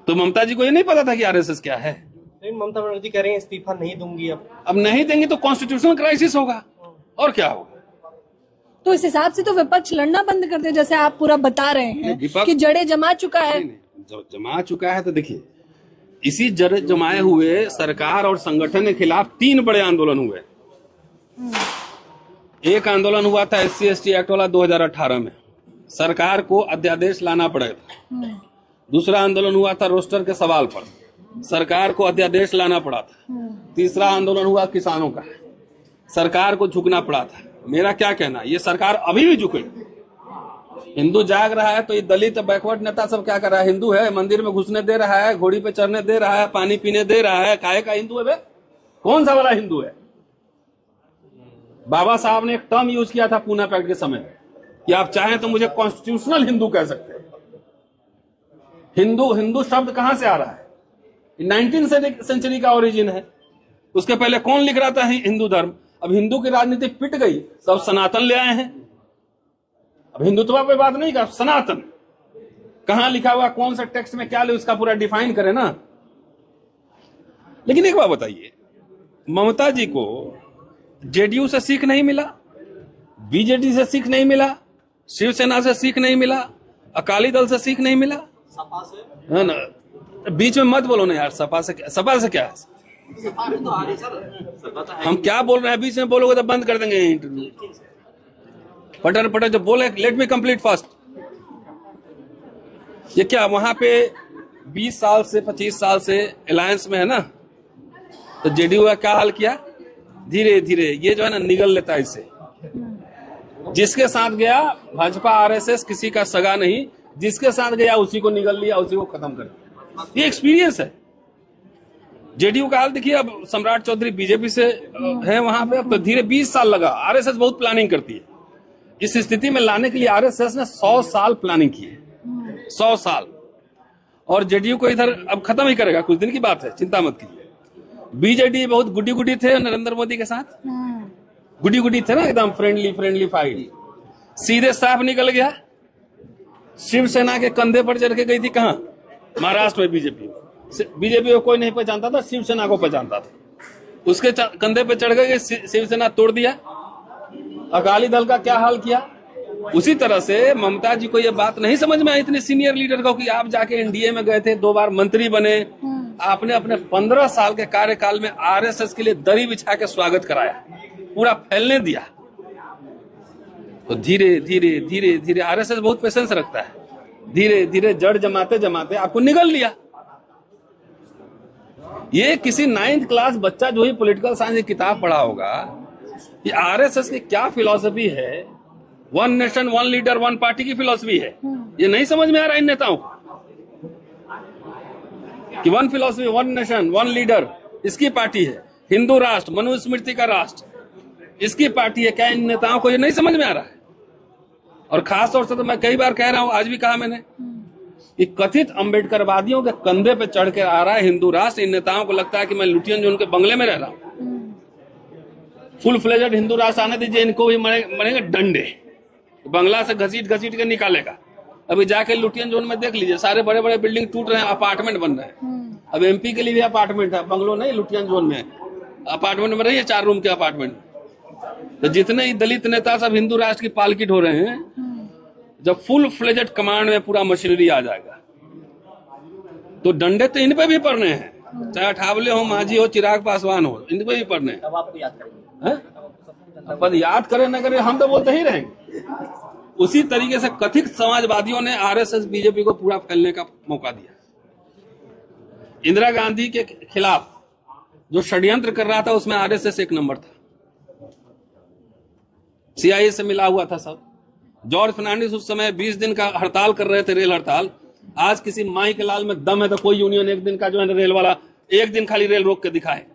तो ममता जी को ये नहीं पता था कि आरएसएस क्या है? नहीं, ममता बनर्जी कह रही है इस्तीफा नहीं दूंगी। अब नहीं देंगे तो कॉन्स्टिट्यूशनल क्राइसिस होगा और क्या होगा। तो इस हिसाब से तो विपक्ष लड़ना बंद कर दे, जैसे आप पूरा बता रहे हैं कि जड़े जमा चुका है। जमा चुका है तो देखिए, इसी जड़े जमाए हुए सरकार और संगठन के खिलाफ 3 बड़े आंदोलन हुए। एक आंदोलन हुआ था SC/ST एक्ट वाला 2018 में, सरकार को अध्यादेश लाना पड़ेगा। दूसरा आंदोलन हुआ था रोस्टर के सवाल पर, सरकार को अध्यादेश लाना पड़ा था। तीसरा आंदोलन हुआ किसानों का, सरकार को झुकना पड़ा था। मेरा क्या कहना, ये सरकार अभी भी झुकेगी। हिंदू जाग रहा है तो ये दलित बैकवर्ड नेता सब क्या कर रहा है? हिंदू है, मंदिर में घुसने दे रहा है, घोड़ी पे चढ़ने दे रहा है, पानी पीने दे रहा है, काहे का हिंदू है बे? कौन सा वाला हिंदू है? बाबा साहब ने एक टर्म यूज किया था पूना पैक्ट के समय कि आप चाहें तो मुझे कॉन्स्टिट्यूशनल हिंदू कह सकते हैं। हिंदू शब्द कहां से आ रहा है? 19th सेंचुरी का ओरिजिन है। उसके पहले कौन लिख रहा था हिंदू धर्म? अब हिंदू की राजनीति पिट गई, सब सनातन ले आए हैं। अब हिंदुत्व पे बात नहीं कर, सनातन कहां लिखा हुआ, कौन सा टेक्स्ट में क्या ले, उसका पूरा डिफाइन करे ना। लेकिन एक बात बताइए, ममता जी को जेडीयू से सीख नहीं मिला, बीजेडी से सीख नहीं मिला, शिवसेना से सीख नहीं मिला, अकाली दल से सीख नहीं मिला, सपा से है ना? बीच में मत बोलो ना यार, सपा से क्या है? तो आ रही सर, हम क्या बोल रहे हैं, बीच में बोलोगे तो बंद कर देंगे इंटरव्यू। पटर जब बोले लेट मी कंप्लीट फास्ट। ये क्या वहां पे 20 साल से 25 साल से अलायंस में है ना, तो जेडीयू का क्या हाल किया? धीरे धीरे ये जो है ना निगल लेता है इससे। जिसके साथ गया भाजपा आरएसएस किसी का सगा नहीं, जिसके साथ गया उसी को निगल लिया, उसी को खत्म कर दिया। ये एक्सपीरियंस है। जेडीयू का हाल देखिए, अब सम्राट चौधरी बीजेपी से है वहां पे, अब तो धीरे 20 साल लगा। आरएसएस बहुत प्लानिंग करती है, इस स्थिति में लाने के लिए आरएसएस ने 100 साल प्लानिंग की है, 100 साल। और जेडीयू को इधर अब खत्म ही करेगा, कुछ दिन की बात है, चिंता मत कीजिए। बीजेडी बहुत गुडी थे नरेंद्र मोदी के साथ, गुडी थे ना, एकदम फ्रेंडली फाइट। सीधे साफ निकल गया, शिवसेना के कंधे पर चढ़ के गई थी। कहां? महाराष्ट्र में बीजेपी को कोई नहीं पहचानता था, शिवसेना को पहचानता था। उसके कंधे पे चढ़ गए, शिवसेना तोड़ दिया। अकाली दल का क्या हाल किया? उसी तरह से ममता जी को यह बात नहीं समझ में आई, इतने सीनियर लीडर को, कि आप जाके एनडीए में गए थे, 2 बार मंत्री बने, आपने अपने 15 साल के कार्यकाल में आरएसएस के लिए दरी बिछा के स्वागत कराया, पूरा फैलने दिया। तो धीरे धीरे आरएसएस बहुत पेशेंस रखता है, धीरे धीरे जड़ जमाते जमाते आपको निगल लिया। ये किसी 9th क्लास बच्चा जो ही पॉलिटिकल साइंस की किताब पढ़ा होगा कि आरएसएस की क्या फिलॉसफी है, 1 नेशन 1 लीडर 1 पार्टी की फिलॉसफी है। ये नहीं समझ में आ रहा इन नेताओं को कि 1 फिलॉसफी 1 नेशन 1 लीडर इसकी पार्टी है, हिंदू राष्ट्र मनुस्मृति का राष्ट्र इसकी पार्टी है। क्या इन नेताओं को ये नहीं समझ में आ रहा है? और खास तौर से तो मैं कई बार कह रहा हूं, आज भी कहा मैंने, कि कथित अम्बेडकरवादियों के कंधे पे चढ़ के आ रहा है हिंदू राष्ट्र। इन नेताओं को लगता है कि मैं लुटियन जोन के बंगले में रह रहा हूं। फुल फ्लेजेड हिंदू राष्ट्र आने दीजिए, इनको भी मरेंगे डंडे, बंगला से घसीट के निकालेगा। अभी जाके लुटियन जोन में देख लीजिए, सारे बड़े बड़े बिल्डिंग टूट रहे हैं, अपार्टमेंट बन रहे हैं। अब एमपी के लिए भी अपार्टमेंट है, बंगलो नहीं, लुटियन जोन में अपार्टमेंट बन रही है, 4 रूम के अपार्टमेंट। तो जितने ही दलित नेता सब हिंदू राष्ट्र की पालकी ढो रहे हैं, जब फुल फ्लेजेड कमांड में पूरा मशीनरी आ जाएगा तो डंडे तो इन पे भी पड़ने हैं, चाहे अठावले हो, मांझी हो, चिराग पासवान हो, इन पे भी पड़ने हैं। अब आपको याद करेंगे, अब याद करें न करें, हम तो बोलते ही रहेंगे। उसी तरीके से कथित समाजवादियों ने आरएसएस बीजेपी को पूरा फैलने का मौका दिया। इंदिरा गांधी के खिलाफ जो षड्यंत्र कर रहा था उसमें आरएसएस 1 नंबर था, सीआईए से मिला हुआ था सब। जॉर्ज फर्नांडिस उस समय 20 दिन का हड़ताल कर रहे थे, रेल हड़ताल। आज किसी माई के लाल में दम है तो कोई यूनियन 1 दिन का जो है रेल वाला 1 दिन खाली रेल रोक के दिखाए।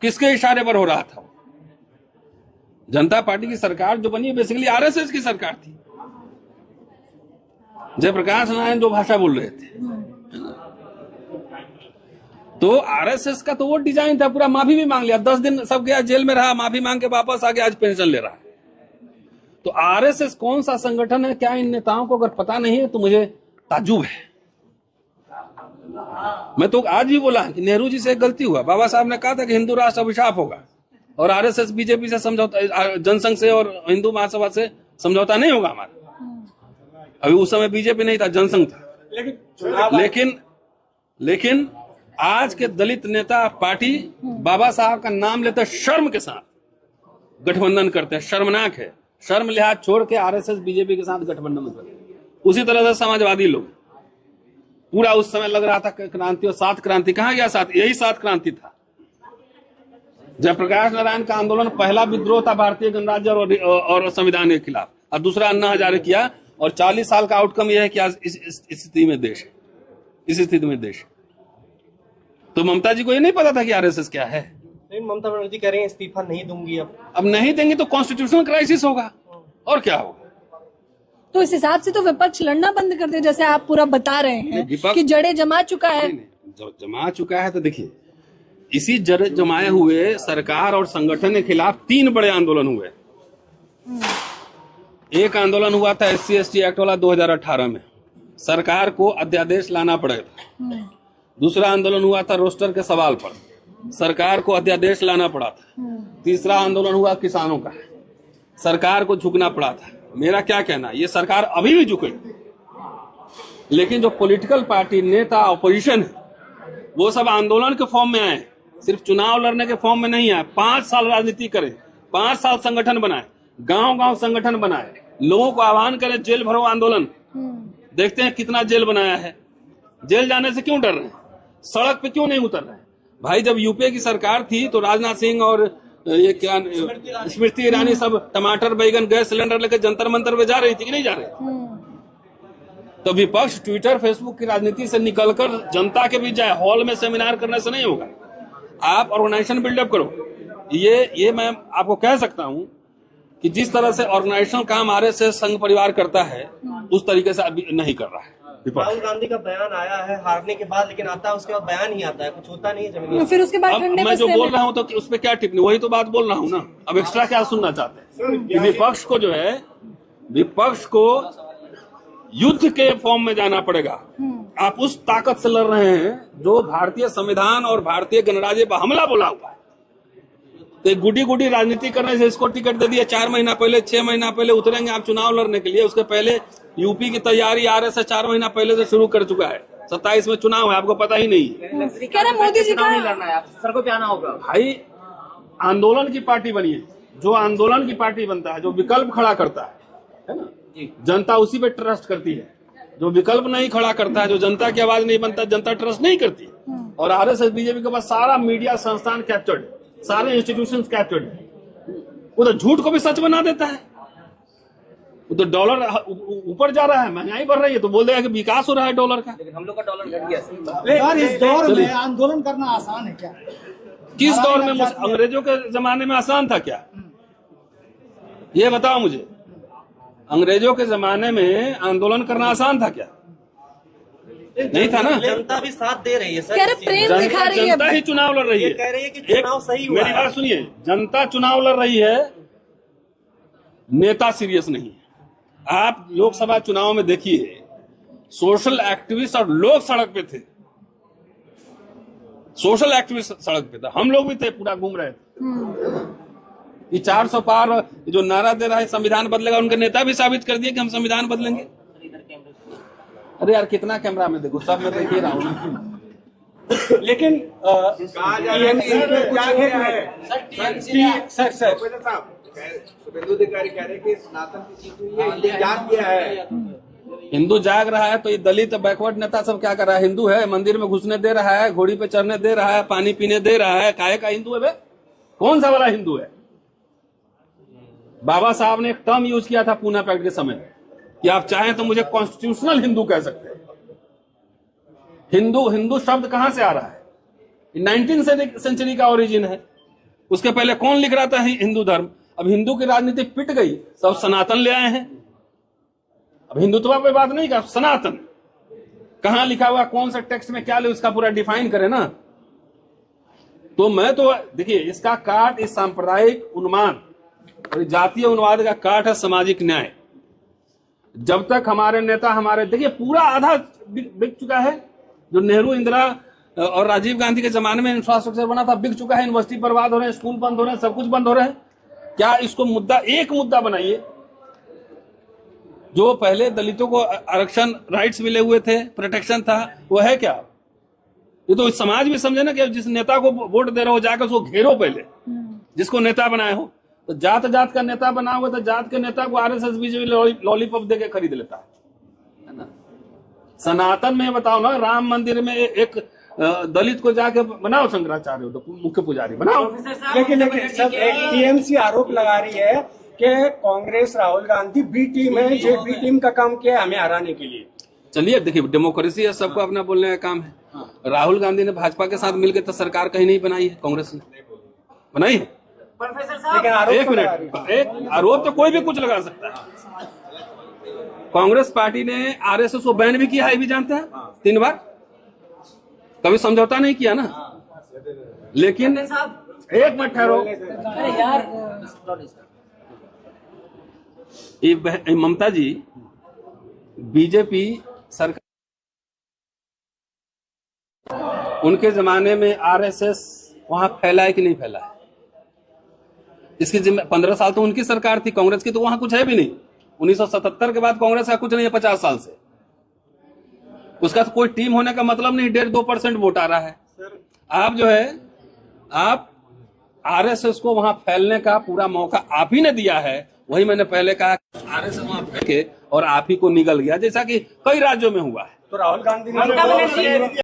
किसके इशारे पर हो रहा था? जनता पार्टी की सरकार जो बनी बेसिकली आरएसएस की सरकार थी। जयप्रकाश नारायण जो भाषा बोल रहे थे, तो आरएसएस का तो वो डिजाइन था, पूरा माफी भी मांग लिया, 10 दिन सब गया, जेल में रहा, माफी मांग के वापस आ गया, आज पेंशन ले रहा है। तो आरएसएस कौन सा संगठन है, क्या इन नेताओं को अगर पता नहीं है तो मुझे ताज्जुब है। मैं तो आज भी बोला कि नेहरू जी से एक गलती हुआ। बाबा साहब ने कहा था कि हिंदू राष्ट्र अभिशाप होगा, और आरएसएस बीजेपी से समझौता, जनसंघ से और हिंदू महासभा से समझौता नहीं होगा हमारा। अभी उस समय बीजेपी नहीं था, जनसंघ था। लेकिन आज के दलित नेता पार्टी बाबा साहब का नाम लेते शर्म के साथ गठबंधन करते हैं। शर्मनाक है। शर्म लिहाज छोड़ के आरएसएस बीजेपी के साथ गठबंधन करते हैं। उसी तरह से समाजवादी लोग, पूरा उस समय लग रहा था क्रांति, और 7 क्रांति कहां गया? 7, यही 7 क्रांति था। जयप्रकाश नारायण का आंदोलन पहला विद्रोह था भारतीय गणराज्य और संविधान के खिलाफ, और दूसरा अन्ना हजारे किया, और 40 साल का आउटकम यह है कि आज इस स्थिति में देश है, इस स्थिति में देश। तो ममता जी को ये नहीं पता था कि आरएसएस क्या है। लेकिन ममता बनर्जी कह रही हैं इस्तीफा नहीं दूंगी। अब नहीं देंगे तो कॉन्स्टिट्यूशनल क्राइसिस होगा, और क्या होगा। तो इस हिसाब से तो विपक्ष लड़ना बंद कर दे, जैसे आप पूरा बता रहे हैं कि जड़ें जमा चुका है। जमा चुका है तो देखिए, इसी जड़ जमाए हुए सरकार और संगठन के खिलाफ 3 बड़े आंदोलन हुए। एक आंदोलन हुआ था SC/ST एक्ट वाला 2018 में, सरकार को अध्यादेश लाना पड़ेगा। दूसरा आंदोलन हुआ था रोस्टर के सवाल पर, सरकार को अध्यादेश लाना पड़ा था। तीसरा आंदोलन हुआ किसानों का, सरकार को झुकना पड़ा था। मेरा क्या कहना, ये सरकार अभी भी झुकेगी, लेकिन जो पॉलिटिकल पार्टी, नेता, ऑपोजिशन है, वो सब आंदोलन के फॉर्म में आए, सिर्फ चुनाव लड़ने के फॉर्म में नहीं आए। 5 साल राजनीति करें, 5 साल संगठन बनाए, गांव-गांव संगठन बनाए, लोगों को आह्वान करें जेल भरो आंदोलन। देखते हैं कितना जेल बनाया है। जेल जाने से क्यों डर रहे हैं? सड़क पे क्यों नहीं उतर रहे हैं? भाई, जब यूपीए की सरकार थी तो राजनाथ सिंह और ये क्या स्मृति ईरानी सब टमाटर, बैगन, गैस सिलेंडर लेकर जंतर मंतर पे जा रही थी कि नहीं जा रही? तो विपक्ष ट्विटर, फेसबुक की राजनीति से निकलकर जनता के बीच जाए। हॉल में सेमिनार करने से नहीं होगा। आप ऑर्गेनाइजेशन बिल्डअप करो। ये मैं आपको कह सकता हूं कि जिस तरह से ऑर्गेनाइजेशन काम आरएसएस संघ परिवार करता है, उस तरीके से अभी नहीं कर रहा है। राहुल गांधी का बयान आया है हारने के बाद, लेकिन आता है उसके बाद बयान ही आता है, कुछ होता नहीं है जमीन। फिर उसके बाद मैं जो बोल रहा हूँ तो उस पर क्या टिप्पणी, वही तो बात बोल रहा हूँ ना। अब एक्स्ट्रा क्या सुनना चाहते हैं? कि विपक्ष को जो है, विपक्ष को युद्ध के फॉर्म में जाना पड़ेगा। आप उस ताकत से लड़ रहे हैं जो भारतीय संविधान और भारतीय गणराज्य पर हमला बोला हुआ है। तो गुडी राजनीति करने से इसको टिकट दे दिया 4 महीना पहले, 6 महीना पहले उतरेंगे आप चुनाव लड़ने के लिए। उसके पहले यूपी की तैयारी आरएसएस 4 महीना पहले से शुरू कर चुका है। 27 में चुनाव है, आपको पता ही नहीं है। मोदी जी का लड़ना है, सड़कों पे आना होगा। भाई, आंदोलन की पार्टी बनिए। जो आंदोलन की पार्टी बनता है, जो विकल्प खड़ा करता है ना, जनता उसी पे ट्रस्ट करती है। जो विकल्प नहीं खड़ा करता है, जो जनता की आवाज नहीं बनता, जनता ट्रस्ट नहीं करती। और आरएसएस बीजेपी के पास सारा मीडिया संस्थान कैप्चर्ड है, सारे इंस्टीट्यूशंस कैप्चर्ड है। वो तो झूठ को भी सच बना देता है। वो तो डॉलर ऊपर जा रहा है, महंगाई बढ़ रही है, तो बोल देगा कि विकास हो रहा है डॉलर का। लेकिन हम लोग का डॉलर घट गया। यार, इस दौर में आंदोलन करना आसान है क्या? किस दौर में? अंग्रेजों के जमाने में आसान था क्या? ये बताओ मुझे। अंग्रेजों के जमाने में आंदोलन करना आसान था क्या? नहीं था ना। जनता भी साथ दे रही है सर। प्रेम दिखा रही है। जनता ही चुनाव लड़ रही है। कह रही है कि चुनाव सही हुआ। मेरी बात सुनिए, जनता चुनाव लड़ रही है, नेता सीरियस नहीं है। आप लोकसभा चुनाव में देखिए, सोशल एक्टिविस्ट और लोग सड़क पे थे। सोशल एक्टिविस्ट सड़क पे था, हम लोग भी थे, पूरा घूम रहे थे। ये 400 पार जो नारा दे रहा है संविधान बदलेगा, उनके नेता भी साबित कर दिए कि हम संविधान बदलेंगे। अरे यार, कितना कैमरा में देखो, सब में देखिए रहा हूँ। लेकिन शुभेंदु अधिकारी कह रहे हैं कि सनातन की चीज हुई है, हिंदू जाग गया है। हिंदू जाग रहा है तो ये दलित बैकवर्ड नेता सब क्या कर रहा है? हिंदू है, मंदिर में घुसने दे रहा है, घोड़ी पे चढ़ने दे रहा है, पानी पीने दे रहा है। काहे का हिंदू है बे? कौन सा वाला हिंदू है? बाबा साहब ने एक टर्म यूज किया था पूना पैक्ट के समय कि आप चाहें तो मुझे कॉन्स्टिट्यूशनल हिंदू कह सकते हैं। हिंदू शब्द कहां से आ रहा है? 19वीं सेंचुरी का ओरिजिन है। उसके पहले कौन लिख रहा था हिंदू धर्म? अब हिंदू की राजनीति पिट गई, सब सनातन ले आए हैं। अब हिंदुत्व पे बात नहीं कर, सनातन कहां लिखा हुआ, कौन सा टेक्स्ट में क्या ले, उसका पूरा डिफाइन करे ना। तो मैं तो देखिए, इसका काट इस सांप्रदायिक उन्माद और जातीय उन्माद का काट है सामाजिक न्याय। जब तक हमारे नेता, हमारे देखिए पूरा आधा बिक चुका है, जो नेहरू, इंदिरा और राजीव गांधी के जमाने में इंफ्रास्ट्रक्चर बना था, बिक चुका है, यूनिवर्सिटी बर्बाद हो रहे हैं, स्कूल बंद हो रहे हैं, सब कुछ बंद हो रहे हैं। क्या इसको मुद्दा, एक मुद्दा बनाइए जो पहले दलितों को आरक्षण राइट्स मिले हुए थे, प्रोटेक्शन था, वो है क्या? ये तो समाज भी समझे ना कि जिस नेता को वोट दे रहे हो जाकर उसको घेरो पहले, जिसको नेता बनाए हो। तो जात जात का नेता बनाओगे तो जात के नेता को आरएसएस बीजेपी लॉलीपॉप देके खरीद लेता है ना। सनातन में बताओ ना, राम मंदिर में एक दलित को जाके बनाओ शंकराचार्य हो, तो मुख्य पुजारी बनाओ। लेकिन सब टीएमसी आरोप लगा रही है कि कांग्रेस राहुल गांधी बी टीम है, जो बी टीम का काम किया हमें हराने के लिए। चलिए देखिए, डेमोक्रेसी है, सबको अपना बोलने का काम है। राहुल गांधी ने भाजपा के साथ मिलकर तो सरकार कहीं नहीं बनाई है, कांग्रेस ने बनाई है। लेकिन आरोप एक मिनट, एक आरोप तो कोई भी कुछ लगा सकता है। कांग्रेस पार्टी ने आरएसएस को बैन भी किया है, भी जानते हैं, 3 बार, कभी समझौता नहीं किया ना। लेकिन एक मिनट ठहरो, ये ममता जी, बीजेपी सरकार, उनके जमाने में आरएसएस वहां फैला है कि नहीं फैला है? इसकी 15 साल तो उनकी सरकार थी, कांग्रेस की तो वहां कुछ है भी नहीं। 1977 के बाद कांग्रेस का कुछ नहीं है 50 साल से। उसका तो कोई टीम होने का मतलब नहीं, 1.5-2% वोट आ रहा है। आप जो है, आप आरएसएस को वहां फैलने का पूरा मौका आप ही ने दिया है। वही मैंने पहले कहा, आरएसएस वहां फैल के और आप ही को निगल गया, जैसा कि कई राज्यों में हुआ है। तो राहुल गांधी ने